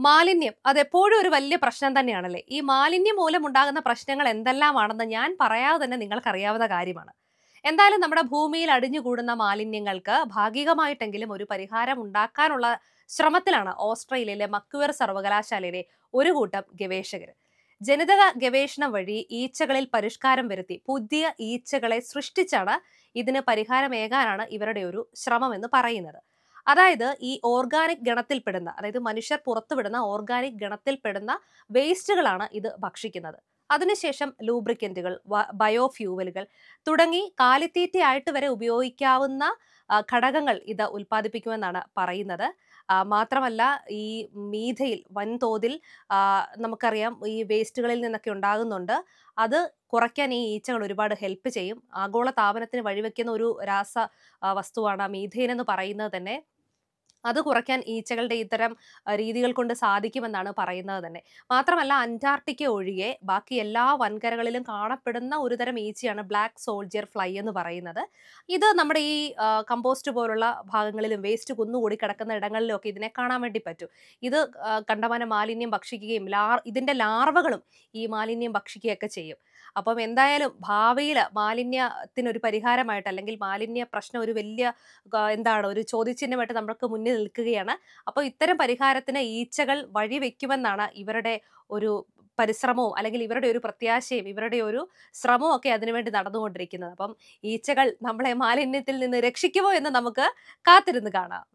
മാലിന്യം അതെപ്പോഴും ഒരു വലിയ പ്രശ്നം തന്നെയാണല്ലേ. ഈ മാലിന്യം മൂലം ഉണ്ടാകുന്ന പ്രശ്നങ്ങൾ എന്തെല്ലാമാണെന്ന് ഞാൻ പറയാതെ തന്നെ നിങ്ങൾക്കറിയാവുന്ന കാര്യമാണ്. എന്തായാലും നമ്മുടെ ഭൂമിയിൽ അടിഞ്ഞുകൂടുന്ന മാലിന്യങ്ങൾക്ക് ഭാഗികമായിട്ടെങ്കിലും ഒരു പരിഹാരം ഉണ്ടാക്കാനുള്ള ശ്രമത്തിലാണ് ഓസ്ട്രേലിയയിലെ മക്വയർ സർവകലാശാലയിലെ ഒരു കൂട്ടം ഗവേഷകർ. ജനിതക ഗവേഷണം വഴി ഈച്ചകളിൽ പരിഷ്കാരം വരുത്തി പുതിയ ഈച്ചകളെ സൃഷ്ടിച്ചാണ് ഇതിന് പരിഹാരമേകാനാണ് ഇവരുടെ ഒരു ശ്രമം എന്ന് പറയുന്നത്. അതായത് ഈ ഓർഗാനിക് ഗണത്തിൽപ്പെടുന്ന, അതായത് മനുഷ്യർ പുറത്തുവിടുന്ന ഓർഗാനിക് ഗണത്തിൽപ്പെടുന്ന വേസ്റ്റുകളാണ് ഇത് ഭക്ഷിക്കുന്നത്. അതിനുശേഷം ലൂബ്രിക്കന്റുകൾ, ബയോഫ്യൂവലുകൾ തുടങ്ങി കാലിത്തീറ്റയായിട്ട് വരെ ഉപയോഗിക്കാവുന്ന ഘടകങ്ങൾ ഇത് ഉൽപ്പാദിപ്പിക്കുമെന്നാണ് പറയുന്നത്. മാത്രമല്ല, ഈ മീഥയിൽ വൻതോതിൽ നമുക്കറിയാം ഈ വേസ്റ്റുകളിൽ നിന്നൊക്കെ ഉണ്ടാകുന്നുണ്ട്. അത് കുറയ്ക്കാൻ ഈ ഈച്ചകൾ ഒരുപാട് ഹെൽപ്പ് ചെയ്യും. ആഗോള താപനത്തിന് വഴിവെക്കുന്ന ഒരു വസ്തുവാണ് മീഥെയ്ൻ എന്ന് പറയുന്നത് തന്നെ. അത് കുറയ്ക്കാൻ ഈച്ചകളുടെ ഇത്തരം രീതികൾ കൊണ്ട് സാധിക്കുമെന്നാണ് പറയുന്നത് തന്നെ. മാത്രമല്ല, അന്റാർട്ടിക്ക ഒഴികെ ബാക്കി എല്ലാ വൻകരകളിലും കാണപ്പെടുന്ന ഒരുതരം ഈച്ചയാണ് ബ്ലാക്ക് സോൾജിയർ ഫ്ലൈ എന്ന് പറയുന്നത്. ഇത് നമ്മുടെ ഈ കമ്പോസ്റ്റ് പോലുള്ള ഭാഗങ്ങളിലും വേസ്റ്റ് കുന്നുകൂടി കിടക്കുന്ന ഇടങ്ങളിലും ഒക്കെ ഇതിനെ കാണാൻ വേണ്ടി പറ്റും. ഇത് കണ്ടമാനം മാലിന്യം ഭക്ഷിക്കുകയും ഇതിന്റെ ലാർവകളും ഈ മാലിന്യം ഭക്ഷിക്കുകയൊക്കെ ചെയ്യും. അപ്പം എന്തായാലും ഭാവിയിൽ മാലിന്യത്തിനൊരു പരിഹാരമായിട്ട്, അല്ലെങ്കിൽ മാലിന്യ പ്രശ്നം ഒരു വലിയ എന്താണ് ഒരു ചോദ്യചിഹ്നമായിട്ട് നമുക്ക് മുന്നിൽ നിൽക്കുകയാണ്. അപ്പോൾ ഇത്തരം പരിഹാരത്തിന് ഈച്ചകൾ വഴിവെക്കുമെന്നാണ് ഇവരുടെ ഒരു പരിശ്രമവും, അല്ലെങ്കിൽ ഇവരുടെ ഒരു പ്രത്യാശയും ഇവരുടെ ഒരു ശ്രമവും ഒക്കെ അതിനുവേണ്ടി നടന്നുകൊണ്ടിരിക്കുന്നത്. അപ്പം ഈച്ചകൾ നമ്മളെ മാലിന്യത്തിൽ നിന്ന് രക്ഷിക്കുമോ എന്ന് നമുക്ക് കാത്തിരുന്ന് കാണാം.